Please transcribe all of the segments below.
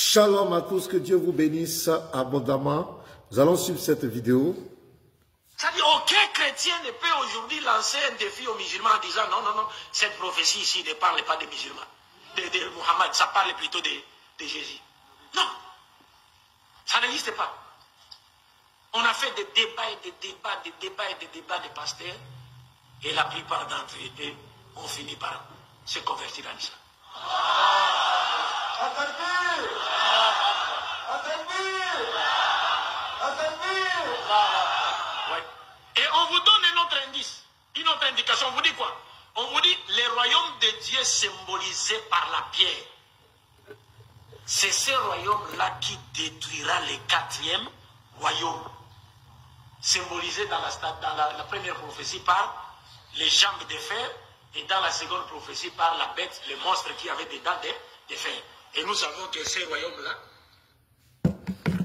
Shalom à tous, que Dieu vous bénisse abondamment. Nous allons suivre cette vidéo. Ça dit, aucun chrétien ne peut aujourd'hui lancer un défi aux musulmans en disant non, non, non, cette prophétie ici ne parle pas des musulmans, de Mohammed, ça parle plutôt de Jésus. Non, ça n'existe pas. On a fait des débats et des débats, des débats et des débats de pasteurs, et la plupart d'entre eux ont fini par se convertir en islam. Ouais. Et on vous donne un autre indice, une autre indication. On vous dit quoi? On vous dit le royaume de Dieu symbolisé par la pierre. C'est ce royaume-là qui détruira le quatrième royaume, symbolisé dans la première prophétie par les jambes de fer, et dans la seconde prophétie par la bête, le monstre qui avait des dents de fer. Et nous savons que ces royaumes-là...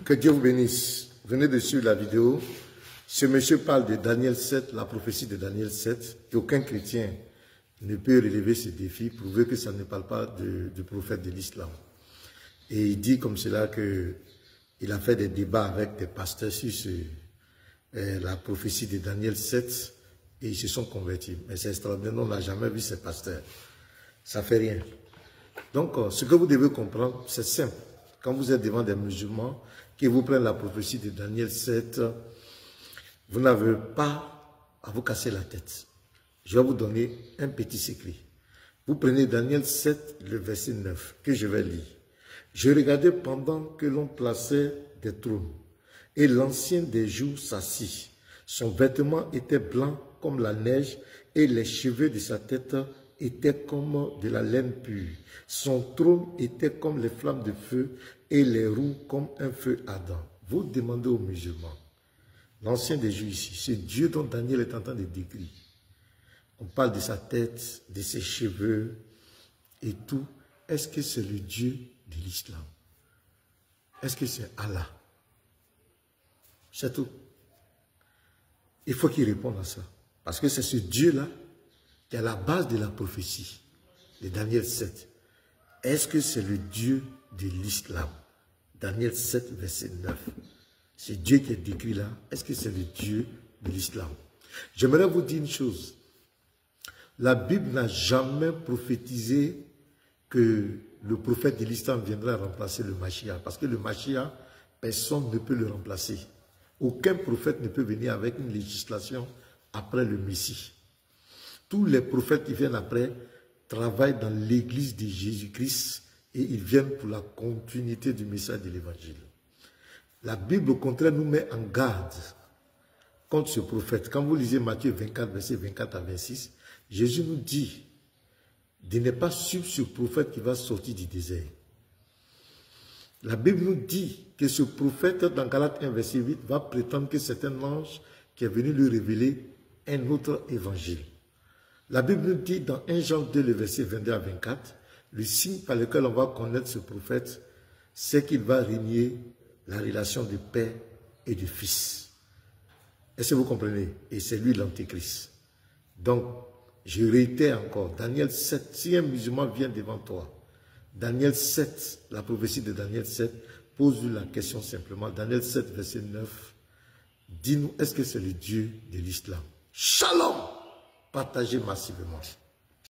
Que Dieu vous bénisse. Venez de suivre la vidéo. Ce monsieur parle de Daniel 7, la prophétie de Daniel 7, et aucun chrétien ne peut relever ce défi, prouver que ça ne parle pas du prophète de l'islam. Et il dit comme cela qu'il a fait des débats avec des pasteurs sur la prophétie de Daniel 7, et ils se sont convertis. Mais c'est extraordinaire, on n'a jamais vu ces pasteurs. Ça fait rien. Donc, ce que vous devez comprendre, c'est simple. Quand vous êtes devant des musulmans, qui vous prennent la prophétie de Daniel 7, vous n'avez pas à vous casser la tête. Je vais vous donner un petit secret. Vous prenez Daniel 7, le verset 9, que je vais lire. Je regardais pendant que l'on plaçait des trônes, et l'ancien des jours s'assit. Son vêtement était blanc comme la neige, et les cheveux de sa tête étaient comme de la laine pure. Son trône était comme les flammes de feu, et les roues comme un feu ardent. Vous demandez aux musulmans, l'ancien des jours ici, c'est Dieu dont Daniel est en train de décrire. On parle de sa tête, de ses cheveux et tout. Est-ce que c'est le Dieu de l'islam? Est-ce que c'est Allah? C'est tout. Il faut qu'il réponde à ça. Parce que c'est ce Dieu-là qui est à la base de la prophétie de Daniel 7. Est-ce que c'est le Dieu de l'islam? Daniel 7, verset 9. C'est Dieu qui est décrit là. Est-ce que c'est le Dieu de l'islam? J'aimerais vous dire une chose. La Bible n'a jamais prophétisé que le prophète de l'islam viendra remplacer le Mashiach. Parce que le Mashiach, personne ne peut le remplacer. Aucun prophète ne peut venir avec une législation après le Messie. Tous les prophètes qui viennent après travaillent dans l'église de Jésus-Christ et ils viennent pour la continuité du message de l'évangile. La Bible, au contraire, nous met en garde contre ce prophète. Quand vous lisez Matthieu 24, versets 24 à 26, Jésus nous dit de ne pas suivre ce prophète qui va sortir du désert. La Bible nous dit que ce prophète, dans Galates 1, verset 8, va prétendre que c'est un ange qui est venu lui révéler un autre évangile. La Bible nous dit dans 1 Jean 2, le verset 22 à 24, le signe par lequel on va connaître ce prophète, c'est qu'il va régner la relation de père et de fils. Est-ce que vous comprenez? Et c'est lui l'antéchrist. Donc, je réitère encore, Daniel 7, si un musulman vient devant toi, Daniel 7, la prophétie de Daniel 7, pose-lui la question simplement. Daniel 7, verset 9, dis-nous, est-ce que c'est le Dieu de l'islam? Shalom! Partagez massivement.